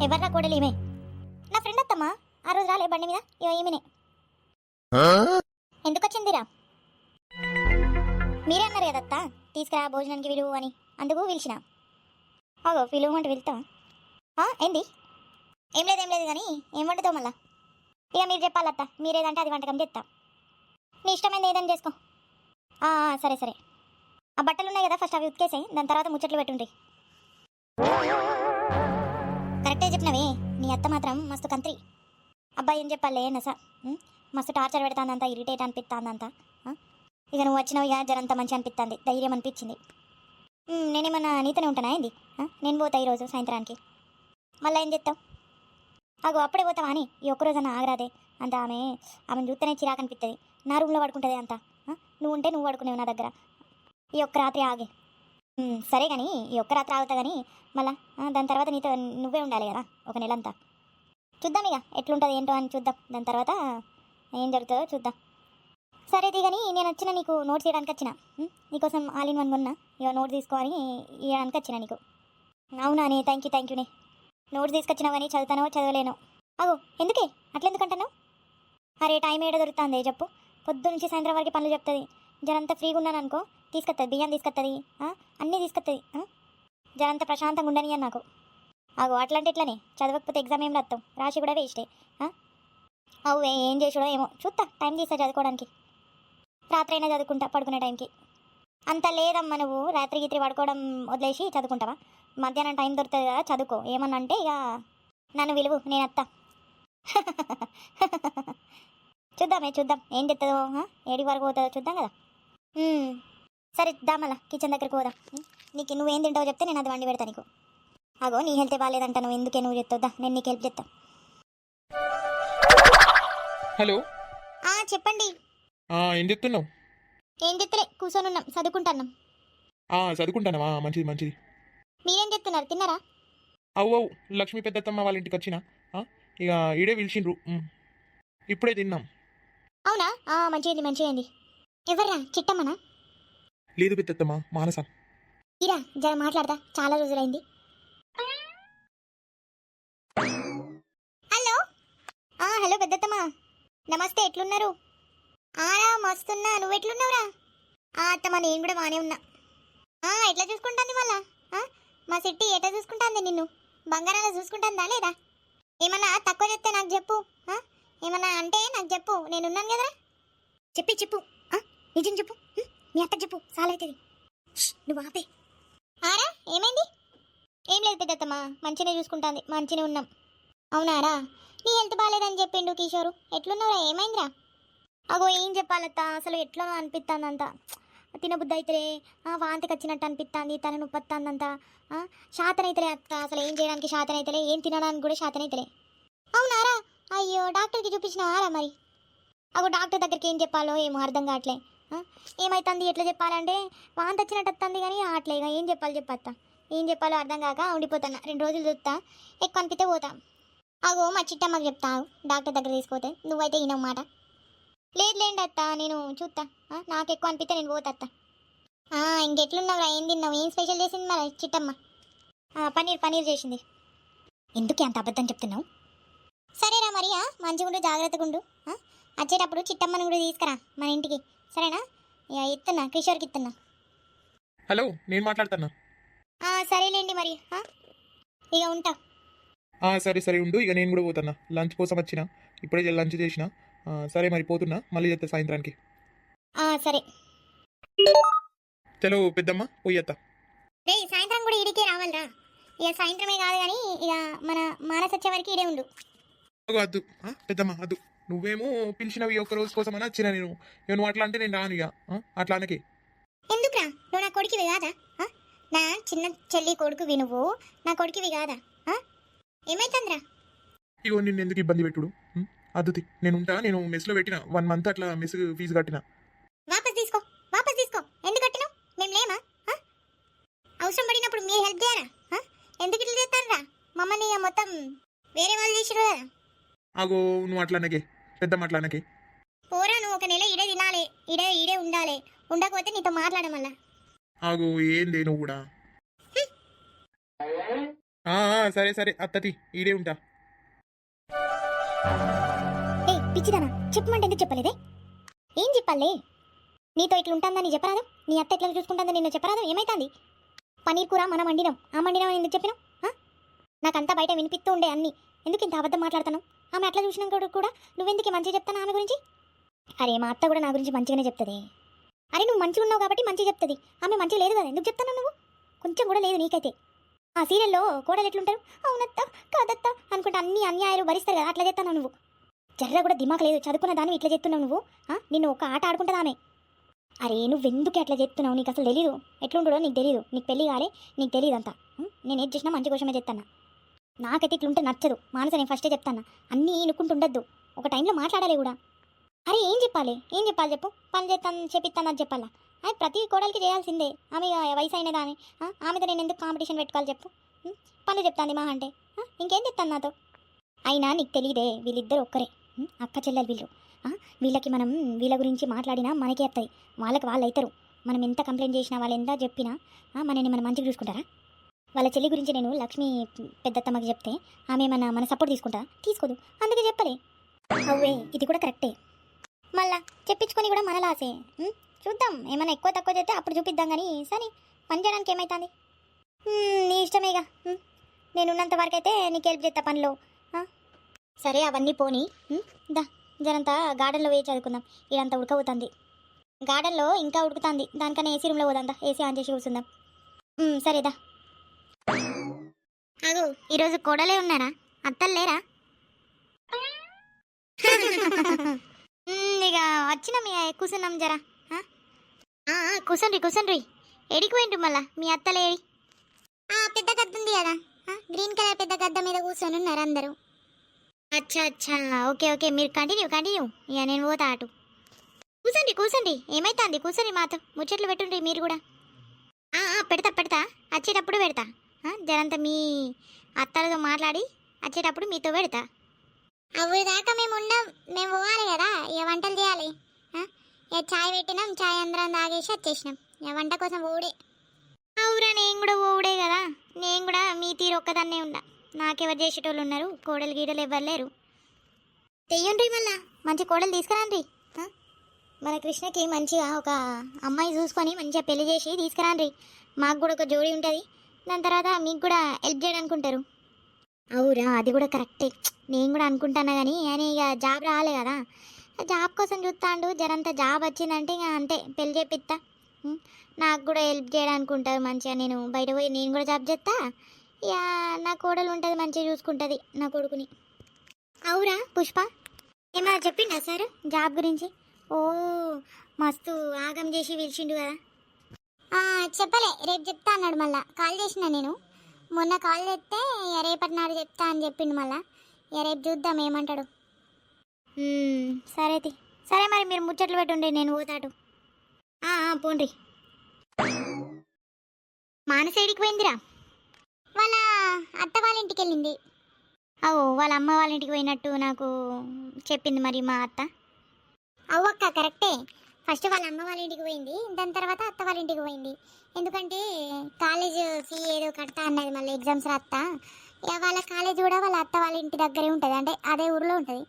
ఎవర్రా కోడలు ఈమె? నా ఫ్రెండ్ అత్తమ్మా. ఆ రోజు రాలే బండి మీద, ఇగో ఈమెనే. ఎందుకు వచ్చిందిరా? మీరే అన్నారు కదా అత్త, తీసుకురా భోజనానికి విలువ అని, అందుకు పిలిచిన. అగో విలువ అంటే వెళ్తావా? ఏంది? ఏం లేదు కానీ ఏం వండుతావు మళ్ళా? ఇక మీరు చెప్పాలత్త, మీరేదంటే అది వంటకం తెస్తా. నీ ఇష్టమైంది ఏదని చేసుకో. సరే సరే. ఆ బట్టలు ఉన్నాయి కదా, ఫస్ట్ అవి ఉతికేసాయి, దాని తర్వాత ముచ్చట్లు పెట్టుంటాయి. కరెక్టే చెప్పినవే, నీ అత్త మాత్రం మస్తు కంత్రి. అబ్బాయి ఏం చెప్పాలే నస, మస్తు టార్చర్ పెడతాందంతా, ఇరిటేట్ అనిపిస్తుందంతా. ఇక నువ్వు వచ్చినావు, ఇక జరంతా మంచి అనిపిస్తుంది, ధైర్యం అనిపించింది. నేనేమన్నా నీతోనే ఉంటానా ఏంది? నేను పోతా ఈరోజు సాయంత్రానికి. మళ్ళీ ఏం చెప్తావు? అగో అప్పుడే పోతావా అని ఈ ఒక్కరోజన్నా ఆగరాదే. అంత ఆమెను చూస్తేనే చిరాకు అనిపిస్తుంది. నా రూమ్లో పడుకుంటుంది అంతా. నువ్వు ఉంటే నువ్వు పడుకునేవు నా దగ్గర. ఈ ఒక్క రాత్రి ఆగే. సరే కానీ ఈ ఒక్క రాత్రి ఆగుతా కానీ మళ్ళా దాని తర్వాత నీతో నువ్వే ఉండాలి కదా ఒక నెలంతా. చూద్దాం ఇక ఎట్లుంటుంది ఏంటో అని చూద్దాం. దాని తర్వాత ఏం జరుగుతుందో చూద్దాం. సరేది కానీ నేను వచ్చిన నీకు నోట్స్ ఇవ్వడానికి వచ్చిన. నీకోసం ఆల్ ఇన్ వన్ కొన్నా, ఇక నోట్ తీసుకొని ఇవ్వడానికి వచ్చిన నీకు. అవునానే, థ్యాంక్ యూనే. నోట్స్ తీసుకొచ్చినావు కానీ చదువుతానో చదవలేను. అగో ఎందుకే అట్లెందుకంటాను? అరే టైం ఏడ దొరుకుతుంది చెప్పు. పొద్దు నుంచి సాయంత్రం వరకు పనులు చెప్తుంది. జరంతా ఫ్రీగా ఉన్నాను అనుకో, తీసుకొస్తుంది, బియ్యం తీసుకొస్తుంది, అన్నీ తీసుకొస్తుంది. జరంతా ప్రశాంతంగా ఉండని అని నాకు. అగో అట్లంటే ఇట్లనే, చదవకపోతే ఎగ్జామ్ ఏం రాస్తాం, రాసి కూడా వేస్టే. అవు ఏం చేసుడో ఏమో చూస్తా, టైం తీస్తా చదువుకోవడానికి. రాత్రి అయినా చదువుకుంటా పడుకునే టైంకి. అంత లేదమ్మా, నువ్వు రాత్రి గీత్రి పడుకోవడం వదిలేసి చదువుకుంటావా? మధ్యాహ్నం టైం దొరుకుతుంది కదా, చదువుకో. ఏమన్నా అంటే ఇక నన్ను విలువు, నేను అత్తా. చూద్దాం ఏం చెప్తుందో, ఏడి వరకు పోతుందో చూద్దాం కదా. సరే దామలా కిచెన్ దగ్గరికి పోదాం. నీకు నువ్వేం తింటావో చెప్తే నేను అది వండి పెడతా నీకు. అగో నీ హెల్త్ బాగాలేదంట, నువ్వు ఎందుకే నువ్వు చెప్తావుదా, నేను నీకు హెల్ప్ చేస్తా. హలో, చెప్పండి. ఏం చెప్తున్నావు? ఏం చెప్తలే, కూర్చొని ఉన్నాం, చదువుకుంటున్నాం. చదువుకుంటానవా? మంచిది. మీరేం చెప్తున్నారు, తిన్నారా? అవు లక్ష్మీ పెద్దత్తమ్మ వాళ్ళ ఇంటికి వచ్చిన, ఇక ఈడే పిలిచిండ్రు, ఇప్పుడే తిన్నాం. అవునా? మంచిది. ఎవర్రా, చిట్టమ్మనా? లేదు పెద్దత్తమ్మ, మానస. ఇరా జర మాట్లాడతా, చాలా రోజులైంది. హలో పెద్దత్తమ్మ, నమస్తే, ఎట్లున్నారు? మస్తున్నా, నువ్వెట్లున్నావురా? అత్తమ్మ నేను కూడా బాగానే ఉన్నా. ఎట్లా చూసుకుంటాంది మళ్ళా? మా సిట్టి ఎట్లా చూసుకుంటాంది నిన్ను? బంగారాలు చూసుకుంటాందా లేదా? ఏమన్నా తక్కువ చెప్తే నాకు చెప్పు. ఏమన్నా అంటే నాకు చెప్పు, నేనున్నాను కదరా. చెప్పు నిజం చెప్పు, మీ అత్త చెప్పు, సాలవుతుంది. నువ్వు ఆపే. ఏమైంది? ఏం లేదు పెద్దత్తమ్మ, మంచినే చూసుకుంటాంది, మంచినే ఉన్నాం. అవునారా? నీ హెల్త్ బాగాలేదని చెప్పిండు కిషోరు. ఎట్లున్నావురా, ఏమైందిరా? అగో ఏం చెప్పాలత్త, అసలు ఎట్లా అనిపిస్తుందంత, తినబుద్ధి అయితే వాంతికి వచ్చినట్టు అనిపిస్తుంది, తన నొప్పొస్తుందంత, శాతనైతలే అత్త, అసలు ఏం చేయడానికి శాతనైతలే, ఏం తినడానికి కూడా శాతనైతలే. అవునారా? అయ్యో డాక్టర్కి చూపించినావారా మరి? అగో డాక్టర్ దగ్గరికి ఏం చెప్పాలో ఏమో అర్థం కావట్లే. ఏమవుతుంది ఎట్లా చెప్పాలంటే వాంతి వచ్చినట్టు వస్తుంది కానీ అట్లే, ఇక ఏం చెప్పత్తా, ఏం చెప్పాలో అర్థం కాక ఉండిపోతున్నా. 2 రోజులు చూస్తా, ఎక్కువ అనిపిస్తే పోతా. అగో మా చిట్టమ్మకి చెప్తావు డాక్టర్ దగ్గర తీసుకుపోతే, నువ్వైతే ఈయన మాట. లేదులేండి అత్త, నేను చూస్తా, నాకు ఎక్కువ అనిపిస్తే నేను పోతా అత్త. ఇంకెట్లున్నావురా, ఏం తిన్నావు, ఏం స్పెషల్ చేసింది మరి చిట్టమ్మ? పన్నీర్ చేసింది. ఎందుకే అంత అబద్ధం చెప్తున్నావు? సరేరా మరి, మంచిగా ఉండు, జాగ్రత్తగా ఉండు. వచ్చేటప్పుడు చిట్టమ్మని కూడా తీసుకురా మన ఇంటికి, సరేనా? ఇస్తున్నా, కిషోర్కి ఇస్తున్నా. హలో, నేను మాట్లాడుతున్నా. సరేలేండి మరి, ఇక ఉంటా. సరే ఉండు, ఇక నేను కూడా పోతున్నా, లంచ్ కోసం వచ్చిన, ఇప్పుడే లంచ్ చేసిన. సరే మరి పోతున్నా, మళ్ళీ చేస్తా సాయంత్రానికి. సరే. చలో పెద్దమ్మ, పోయేత్తా. సాయంత్రం కూడా ఇడికే రావాలరా. ఇక సాయంత్రమే కాదు కానీ ఇక మన మానస వచ్చే వరకు ఇడే ఉండు. అద్దు పెద్దమ్మ అద్దు, నువ్వేమో పిలిచినవి ఒక రోజు కోసం అని వచ్చిన నేను, నువ్వు అట్లా అంటే నేను రాను ఇక, అట్లా అనకే. ఎందుకురా, నువ్వు నా కొడుకువి కాదా? నా చిన్న చెల్లి కొడుకువి నువ్వు, నా కొడుకువి కాదా? ఏమైతుందిరా? ఇగో నిన్ను ఎందుకు ఇబ్బంది పెట్టుడు? అద్దుతి, నేను ఉంటా, నేను మెస్లో పెట్టిన 1 month అట్లా మెస్ ఫీజు కట్టిన. వాపస్ తీసుకో ఎందుకు కట్టినావు? మేము లేమా? అవసరం పడినప్పుడు మీరు హెల్ప్ చేయరా? ఎందుకు ఇట్లా చేస్తారా? మమ్మల్ని మొత్తం వేరే వాళ్ళు చేసిరు కదా. అగో నువ్వు అట్లా అనకే పెద్దమ్మ, అట్లా అనకే. పోరా, నువ్వు 1 నెల ఇడే తినాలి, ఇడే ఉండాలి, ఉండకపోతే నీతో మాట్లాడమల్లా. ఆగో ఏందే నువ్వు కూడా. సరే సరే అత్తతి ఈడే ఉంటా. ఏ పిచ్చిదానా, చెప్పమంటే ఎందుకు చెప్పలేదే? ఏం చెప్పాలే? నీతో ఇట్లా ఉంటుందని చెప్పరాదు? నీ అత్త ఎట్లా చూసుకుంటుందని నిన్ను చెప్పరాదు? ఏమైతుంది? పన్నీర్ కూర మనం వండినాం, ఆ వండినాం అని ఎందుకు చెప్పినావు? నాకంతా బయట వినిపిస్తూ ఉండే అన్ని. ఎందుకు ఇంత అబద్ధం మాట్లాడుతాను? ఆమె అట్లా చూసినాక కూడా నువ్వెందుకు మంచిగా చెప్తాను ఆమె గురించి? అరే మా అత్త కూడా నా గురించి మంచిగానే చెప్తుంది. అరే నువ్వు మంచిగా ఉన్నావు కాబట్టి మంచిగా చెప్తుంది. ఆమె మంచిగా లేదు కదా, ఎందుకు చెప్తాను నువ్వు? కొంచెం కూడా లేదు నీకైతే. ఆ సీరియల్లో కోడలు ఎట్లుంటారు, అవునత్త కాదత్త అనుకుంటే అన్ని అన్యాయాలు భరిస్తారు కదా, అట్లా చేస్తాను నువ్వు. జర్ర కూడా దిమాక్ లేదు, చదువుకున్న దాన్ని ఇట్లా చెప్తున్నావు నువ్వు. నిన్ను ఒక ఆట ఆడుకుంటుందా ఆమె? అరే నువ్వెందుకు అట్లా చెప్తున్నావు? నీకు అసలు తెలీదు, ఎట్లుండడో నీకు తెలీదు. నీకు పెళ్ళి కాలే, నీకు తెలియదు అంతా. నేను ఏది చేసినా మంచి కోసమే చెప్తాను. నాకైతే ఇట్లుంటే నచ్చదు మానస, నేను ఫస్టే చెప్తాను. అన్నీ ఇనుకుంటుండద్దు, ఒక టైంలో మాట్లాడాలి కూడా. అరే ఏం చెప్పాలి చెప్పు. పని చేస్తాను చెప్పిస్తాను అది చెప్పాలా? అది ప్రతి కోడలికి చేయాల్సిందే. ఆమె వయసు అయినదా అని ఆమెతో నేను ఎందుకు కాంపిటీషన్ పెట్టుకోవాలి చెప్పు? పనులు చెప్తాను మా అంటే ఇంకేం చెప్తాను నాతో? అయినా నీకు తెలియదే, వీళ్ళిద్దరు ఒక్కరే, అక్క చెల్లెలు వీళ్ళు. వీళ్ళకి మనం వీళ్ళ గురించి మాట్లాడినా మనకే వస్తాయి, వాళ్ళకి వాళ్ళు అవుతారు. మనం ఎంత కంప్లైంట్ చేసినా, వాళ్ళు ఎంత చెప్పినా మనని మనం మంచిగా చూసుకుంటారా? వాళ్ళ చెల్లి గురించి నేను లక్ష్మి పెద్దత్తమ్మకి చెప్తే ఆమె మన సపోర్ట్ తీసుకుంటారా? తీసుకోదు. అందుకే చెప్పలే. అవే ఇది కూడా కరెక్టే. మళ్ళా చెప్పించుకొని కూడా మన లాసే. చూద్దాం, ఏమైనా ఎక్కువ తక్కువ చేస్తే అప్పుడు చూపిద్దాం. కానీ సరే పని చేయడానికి ఏమవుతుంది? నీ ఇష్టమేగా. నేనున్నంత వరకు అయితే నీకు హెల్ప్ చేస్తా పనిలో. సరే అవన్నీ పోనీ, దా జనంతా గార్డెన్లో వేయి చదువుకుందాం. ఇదంతా ఉడకవుతుంది, గార్డెన్లో ఇంకా ఉడుకుతుంది. దానికన్నా ఏసీ రూమ్లో పోదాందా, ఏసీ ఆన్ చేసి కూర్చుందాం. సరేదా. అగో ఈరోజు కోడలే ఉన్నారా, అత్తలు లేరా? ఇక వచ్చిన మీ కూర్చున్నాం జరా. కూర్చోండి. ఎడికి పోయిండు మళ్ళా మీ అత్తలేడి? పెద్ద గద్ద ఉంది కదా, గ్రీన్ కలర్ పెద్ద గద్ద మీద కూర్చొని ఉన్నారు అందరూ. అచ్చా ఓకే మీరు కంటిన్యూ. ఇక నేను పోతా అటు. కూర్చోండి ఏమైతుంది? కూర్చొని మాతో ముచ్చట్లు పెట్టుండ్రి మీరు కూడా. పెడతా వచ్చేటప్పుడు పెడతా. జరంతా మీ అత్తలతో మాట్లాడి వచ్చేటప్పుడు మీతో పెడతా. అవి దాకా మేము ఉండం, మేము పోవాలి కదా, ఇక వంటలు చేయాలి. ఇక చాయ్ పెట్టినాం, చాయ్ అందరం తాగేసి వచ్చేసినాం. ఇక వంట కోసం ఓడే. అవురా, నేను కూడా ఓడే కదా. నేను కూడా మీ తీరు ఒక్కదాన్నే ఉన్నా, నాకెవరు చేసేటోళ్ళు ఉన్నారు? కోడలు గీడలు ఎవ్వరు లేరు. తెయ్యండ్రి మళ్ళా మంచి కోడలు తీసుకురాండ్రి. మన కృష్ణకి మంచిగా ఒక అమ్మాయి చూసుకొని మంచిగా పెళ్లి చేసి తీసుకురాండ్రి. మాకు కూడా ఒక జోడి ఉంటుంది, దాని తర్వాత మీకు కూడా హెల్ప్ చేయడానికి ఉంటారు. అవురా, అది కూడా కరెక్టే. నేను కూడా అనుకుంటాను కానీ ఆయన ఇక జాబ్ రాలే కదా, జాబ్ కోసం చూస్తాండు. జరంతా జాబ్ వచ్చిందంటే ఇక అంతే, పెళ్లి చేపిస్తా. నాకు కూడా హెల్ప్ చేయడానికి ఉంటారు మంచిగా. నేను బయట పోయి నేను కూడా జాబ్ చేస్తా. ఇక నా కోడలు ఉంటుంది, మంచిగా చూసుకుంటుంది నా కొడుకుని. అవురా పుష్ప, ఏమన్నా చెప్పిండా సార్ జాబ్ గురించి? ఓ మస్తు ఆగం చేసి పిలిచిండు కదా. చెప్పలే, రేపు చెప్తా అన్నాడు. మళ్ళా కాల్ చేసిన నేను, మొన్న కాల్ చేస్తే రేపటి నాడు చెప్తా అని చెప్పిండు. మళ్ళా రేపు చూద్దాం ఏమంటాడు. సరే మరి మీరు ముచ్చట్లు పెట్టుండే, నేను పోతాడు. పోండ్రి. మానసైడికి పోయిందిరా? వాళ్ళ అత్త వాళ్ళ ఇంటికి వెళ్ళింది. వాళ్ళ అమ్మ వాళ్ళ ఇంటికి పోయినట్టు నాకు చెప్పింది మరి మా అత్త. అక్క కరెక్టే, ఫస్ట్ వాళ్ళ అమ్మ వాళ్ళ ఇంటికి పోయింది, దాని తర్వాత అత్త వాళ్ళ ఇంటికి పోయింది. ఎందుకంటే కాలేజ్ ఫీ ఏదో కడతా అన్నది, మళ్ళీ ఎగ్జామ్స్ రాస్తా. ఇక వాళ్ళ కాలేజ్ కూడా వాళ్ళ అత్త వాళ్ళ ఇంటి దగ్గరే ఉంటుంది, అంటే అదే ఊర్లో ఉంటుంది.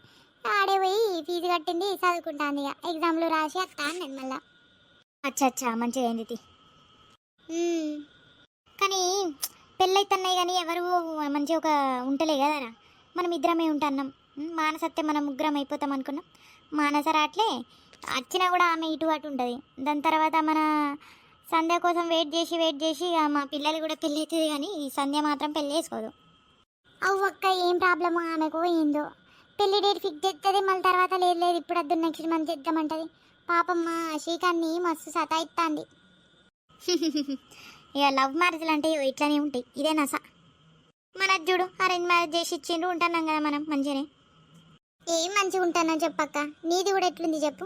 ఆడే పోయి ఫీజు కట్టింది, చదువుకుంటాంది. ఇక ఎగ్జామ్లు రాసి వస్తా అన్నది మళ్ళా. అచ్చా మంచిగా అయింది. కానీ పెళ్ళైతున్నాయి కానీ ఎవరు మంచిగా ఒక ఉంటలే కదరా. మనం ఇద్దరమే ఉంటున్నాం, మానసత్తే మనం ముగ్గురం అయిపోతాం అనుకున్నాం. మానస రాట్లే, వచ్చినా కూడా ఆమె ఇటు అటు ఉంటుంది. దాని తర్వాత మన సంధ్య కోసం వెయిట్ చేసి మా పిల్లలు కూడా పెళ్ళి అవుతుంది, కానీ సంధ్య మాత్రం పెళ్ళి చేసుకోదు. అక్క ఏం ప్రాబ్లము ఆమెకు ఏందో, పెళ్లి డేట్ ఫిక్స్ చేస్తుంది, మళ్ళీ తర్వాత లేదు ఇప్పుడు వద్దు నెక్స్ట్ మంత్ చేద్దామంటది. పాపమ్మ శ్రీకాంత్ని మస్తు సతాయిస్తుంది. ఇక లవ్ మ్యారేజ్లు అంటే ఇట్లానే ఉంటాయి, ఇదే నస. మనది చూడు, అరేంజ్ మ్యారేజ్ చేసి ఇచ్చిండ్రు, ఉంటున్నాం కదా మనం మంచిగానే. ఏం మంచిగా ఉంటానో చెప్పక్క, నీది కూడా ఎట్లుంది చెప్పు.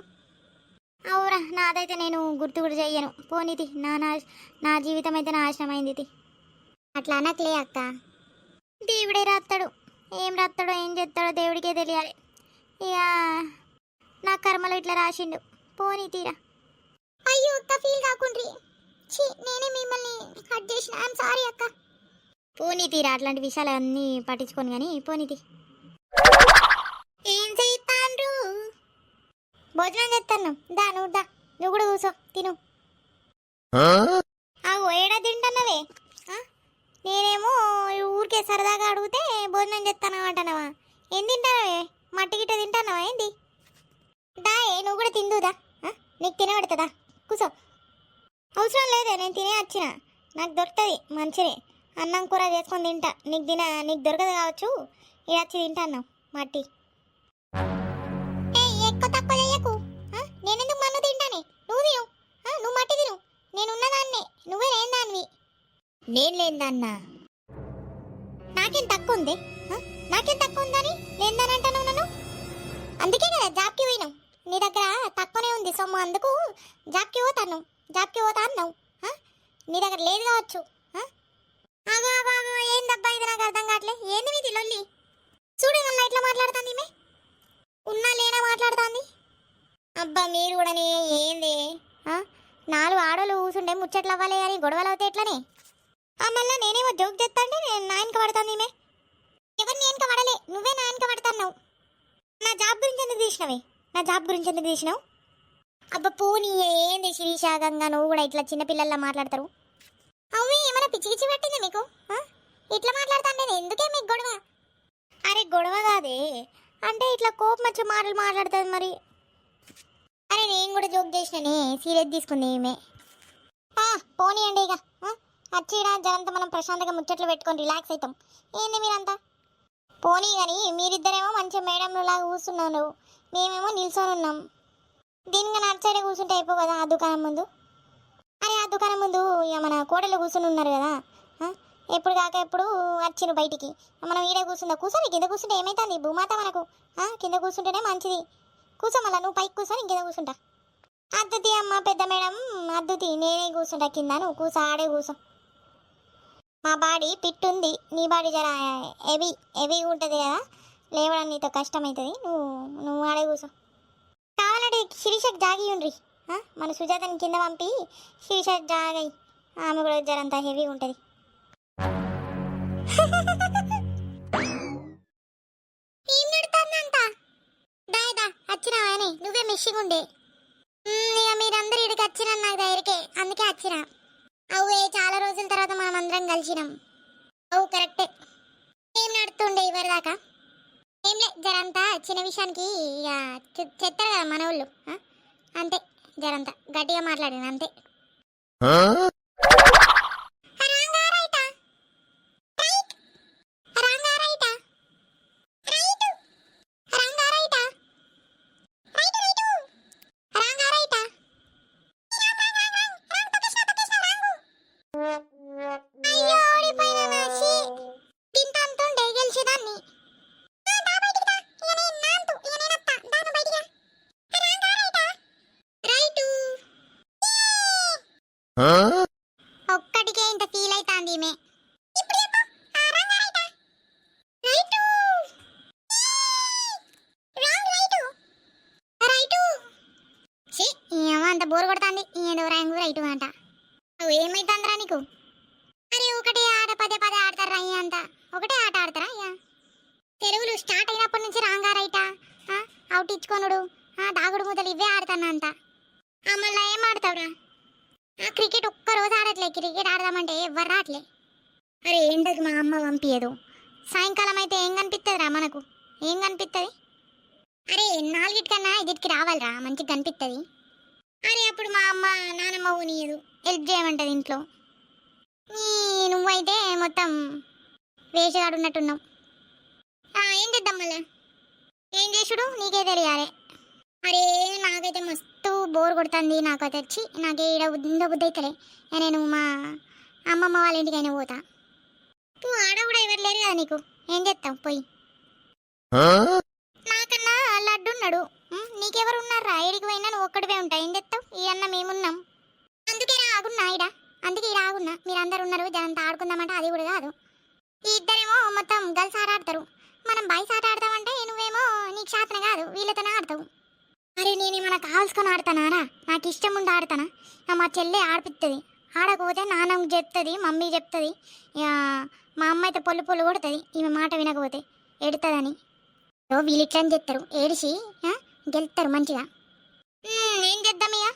అవురా, నాదైతే నేను గుర్తు కూడా చెయ్యను. పోనీది, నా జీవితం అయితే నాశనం అయింది. అట్లా అనట్లే అక్క, దేవుడే రాస్తాడు. ఏం రాస్తాడో ఏం చేస్తాడో దేవుడికే తెలియాలి. ఇక నా కర్మలో ఇట్లా రాసిండు, పోనీ తీరా. అయ్యో అక్క, ఫీల్ కాకుండ్రి. నేనే మిమ్మల్ని హట్ చేసిన, ఐఎమ్ సారీ అక్క. పోనీతిరా అట్లాంటి విషయాలు అన్నీ పట్టించుకోను కానీ పోనీతి. ఏం చేస్తాండ్రు? భోజనం చేస్తాను. దా నువ్వు దా, నువ్వు కూడా కూసో తిను. ఏడా తింటున్నావే? నేనేమో ఊరికే సరదాగా అడిగితే భోజనం చేస్తాను అంటున్నావా? ఏం తింటానవే? మట్టి గిట్ట తింటానవా ఏంటి? దా నువ్వు కూడా తిందుదా, నీకు తినబడుతుందా? కూసో. అవసరం లేదే, నేను తినే వచ్చిన. నాకు దొరుకుతుంది మంచిది. అన్నం కూర చేసుకొని తింటా. నీకు దొరకదు కావచ్చు, ఇది వచ్చి తింటాను మట్టి. ఎక్కువ తక్కువ చెయ్యకు. నేనెందుకు మన్ను తింటానే? నువ్వు తిను, నువ్వు మట్టి తిను. నేనున్నదాన్నే, నువ్వే లేని దాన్ని. నేను లేని దాన్నా? నాకేం తక్కువ ఉంది? నాకేం తక్కువ ఉందని లేనిదాని అంటాను నన్ను? అందుకే కదా జాబ్కి పోయినావు. నీ దగ్గర తక్కువనే ఉంది సొమ్ము, అందుకు జాబ్కి పోతాను. జాబ్కి పోతా అన్నావు. నీ దగ్గర లేదు కావచ్చు. ఆగో ఆగో ఆగో, ఏందబ్బా ఇది? నాకు అర్థం కావట్లే. ఏంది మీది లొల్లి? చూడు నన్ను ఇట్లా మాట్లాడుతుంది ఈమె. ఉన్నా లేనా మాట్లాడుతుంది. అబ్బా మీరు కూడానే ఏంది? 4 ఆడోళ్ళు కూర్చుంటే ముచ్చట్లు అవ్వాలి అని గొడవలు అవుతాయి ఎట్లనే? మళ్ళీ నేనేమో జోక్ చేస్తాంటే నేను నా వెనక పడుతుంది ఈమె. ఎవరిని వెనక పడలే, నువ్వే నా వెనక పడుతున్నావు. నా జాబ్ గురించి ఎందుకు తీసినవే? నా జాబ్ గురించి ఎందుకు తీసినావు? అబ్బా పోనీ ఏంది శ్రీశాగంగా నువ్వు కూడా ఇట్లా చిన్నపిల్లల్లా మాట్లాడతారు? అవి ఏమైనా పిచ్చి పిచ్చి పెట్టింది మీకు? ఇట్లా మాట్లాడుతాంటే ఎందుకే మీకు గొడవ? అరే గొడవ కాదే, అంటే ఇట్లా కోపం వచ్చే మాటలు మాట్లాడుతుంది మరి. అరే నేను కూడా జోక్ చేసినానే, సీరియస్ తీసుకుంది ఈమె. పోనీయండి ఇక. అచ్చిడా జనంతా మనం ప్రశాంతంగా ముచ్చట్లు పెట్టుకొని రిలాక్స్ అవుతాం. ఏంది మీరంతా? పోనీ కానీ మీరిద్దరేమో మంచిగా మేడంలాగా కూర్చున్నాను, మేమేమో నిల్చొని ఉన్నాం. దీనికి అటు సైడే కూర్చుంటే అయిపో కదా ఆ దుకాణం ముందు. అరే ఆ దుకాణం ముందు ఇక మన కోడలు కూర్చుని ఉన్నారు కదా, ఎప్పుడు కాక ఎప్పుడు వచ్చిన బయటికి. మనం ఈడే కూర్చుందా? కూర్చొని కింద కూర్చుంటే ఏమవుతుంది భూమాత మనకు? కింద కూర్చుంటేనే మంచిది. కూర్చో, మళ్ళీ నువ్వు పైకి కూర్చొని కింద కూర్చుంటా. అద్దుతి అమ్మ పెద్ద మేడం, అద్దుతి నేనే కూర్చుంటా కింద, నువ్వు కూర్చో ఆడే కూర్చో. మా బాడీ పిట్ ఉంది, నీ బాడీ జర హెవీ ఉంటుంది కదా, లేవడం నీతో కష్టమవుతుంది. నువ్వు ఆడే కూర్చో. కావాలంటే శిరీషకు జాగి ఉండ్రి, మన సుజాతని కింద పంపి శిరీషకు జాగయి, ఆమె కూడా జరంతా హెవీ ఉంటుంది. ఏం నడుతుందంట? దాయదా వచ్చినావా అని నువ్వే మెషిగుండే. ఇక మీరందరూ ఇక్కడికి వచ్చినా నాకు దగ్గరికే, అందుకే వచ్చినా. అవువే చాలా రోజుల తర్వాత మనం అందరం కలిసినాం. అవు కరెక్టే. ఏం నడుతుండే ఇవరి దాకా? ఏంలే, జరంతా చిన్న విషయానికి ఇక చెప్తారు కదా మన వాళ్ళు, అంతే. జరంతా గట్టిగా మాట్లాడిన అంతే. ఒక్కటికే ఇంత ఫీల్ అవుతాంది ఈమె. అంత బోర్ కొడుతుంది, ఏదో రంగు రైటు అంట. ఏమైతుందిరా నీకు? అరే ఒకటే ఆట పదే ఆడతారా అయ్యా? అంత ఒకటే ఆట ఆడతారా అయ్యా? తెలుగులు స్టార్ట్ అయినప్పటి నుంచి రాంగా రైటా, అవుట్ ఇచ్చుకొనుడు, దాగుడు మూతలు ఇవే ఆడతాను అంత. మళ్ళీ ఏం ఆడతావురా? క్రికెట్ ఒక్కరోజు ఆడట్లే. క్రికెట్ ఆడదామంటే ఎవ్వరు రావట్లే. అరే ఏంటది మా అమ్మ పంపించదు. సాయంకాలం అయితే ఏం కనిపిస్తుంది రా మనకు? ఏం కనిపిస్తుంది? అరే 4ింటికన్నా 5ింటికి రావాలిరా, మంచిగా కనిపిస్తుంది. అరే అప్పుడు మా అమ్మ నానమ్మ ఊనియదు, హెల్ప్ చేయమంటది ఇంట్లో. నువ్వైతే మొత్తం వేషగాడు ఉన్నట్టున్నావు. ఏం చేద్దాం మళ్ళా? ఏం చేసుడు నీకే తెలియాలి. అరే నాకైతే మస్తు బోర్ కొడుతుంది. నాకైతే వచ్చి నాకే ఈడ బుద్ధి అవుతలే. నేను మా అమ్మమ్మ వాళ్ళ ఇంటికైనా పోతా. ఆడ కూడా ఎవరు లేరు కదా నీకు, ఏం చేస్తావు పోయి? నాకన్నా లడ్డు ఉన్నాడు, నీకెవరు ఉన్నారా? ఏడికి పోయినా నువ్వు ఒక్కడివే ఉంటావు. ఏం చేస్తావు? ఈ అన్న మేమున్నాం, అందుకే రాగున్నా ఈడ. అందుకే ఈడ ఆగున్నా. మీరందరు ఉన్నారు, జనంతా ఆడుకుందామంటే అది కూడా కాదు. ఈ ఇద్దరేమో మొత్తం గర్ల్స్ ఆట ఆడతారు, మనం బాయ్స్ ఆట ఆడతామంటే నువ్వేమో నీకు శాతం కాదు, వీళ్ళతోనే ఆడతావు. అరే నేనేమన్నా కావాల్సుకొని ఆడతానారా? నాకు ఇష్టం ఉండి ఆడతానా? మా చెల్లె ఆడిపిస్తుంది, ఆడకపోతే నాన్నకు చెప్తుంది, మమ్మీ చెప్తుంది. ఇక మా అమ్మ అయితే పొల్లు పొల్లు కొడుతుంది ఈమె మాట వినకపోతే, ఎడుతుందని. వీళ్ళు ఇట్లని చెప్తారు, ఏడిసి గెలుస్తారు మంచిగా. ఏం చేద్దాం ఇక?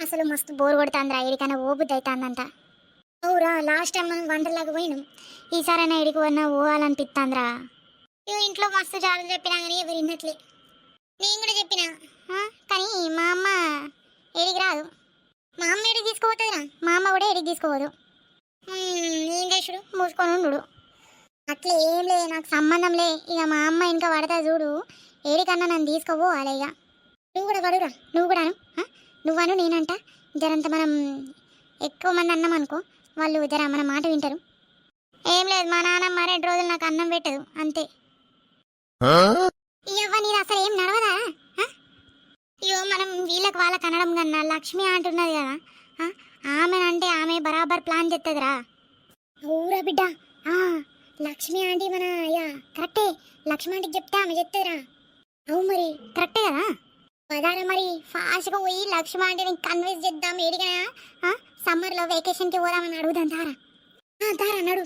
అసలు మస్తు బోర్ కొడుతుందిరా, ఎడికైనా ఓబుద్ది అవుతుందంట. అవురా, లాస్ట్ టైం మనం వంటలాగా పోయినాం, ఈసారైనా ఎడికి పోయినా పోవాలనిపిస్తుందిరా. ఇక ఇంట్లో మస్తు జాగ్రత్త చెప్పినా కానీ ఎవరు విన్నట్లే. నేను కూడా చెప్పినా కానీ మా అమ్మ ఎడికి రాదు. మా అమ్మ ఎడికి తీసుకుపోతుందిరా, మా అమ్మ కూడా ఎడికి తీసుకోవద్దు. ఏం చేసుడు, మూసుకొని ఉండు. అట్లా ఏం లే, నాకు సంబంధం లే. ఇక మా అమ్మ ఇంకా పడతా చూడు, ఏడికన్నా నన్ను తీసుకోపోవాలి. ఇక నువ్వు కూడా పడురా, నువ్వు కూడాను. నువ్వను నేనంట జరంత మనం ఎక్కువ మంది అన్నం అనుకో, వాళ్ళు జర మన మాట వింటారు. ఏం లేదు, మా నాన్నమ్మ 2 రోజులు నాకు అన్నం పెట్టదు అంతే. ఇవ్వ నేను అసలు ఏం నడవదా? అయ్యో మనం వీళ్ళకి వాళ్ళకి అనడం కన్నా లక్ష్మి అంటున్నది కదా, ఆమెనంటే ఆమె బరాబర్ ప్లాన్ చేస్తుందిరా. ఊరా బిడ్డ, లక్ష్మి ఆంటీ మన కరెక్టే. లక్ష్మి ఆంటీకి చెప్తే ఆమె చెప్తారా? అవు మరి కరెక్టే కదా. పదారా మరి ఫాస్ట్గా పోయి లక్ష్మి ఆంటీని కన్విన్స్ చేద్దాం. ఏడిగా సమ్మర్లో వెకేషన్కి పోదామని అడుగుదాం. దారా దారా నడు.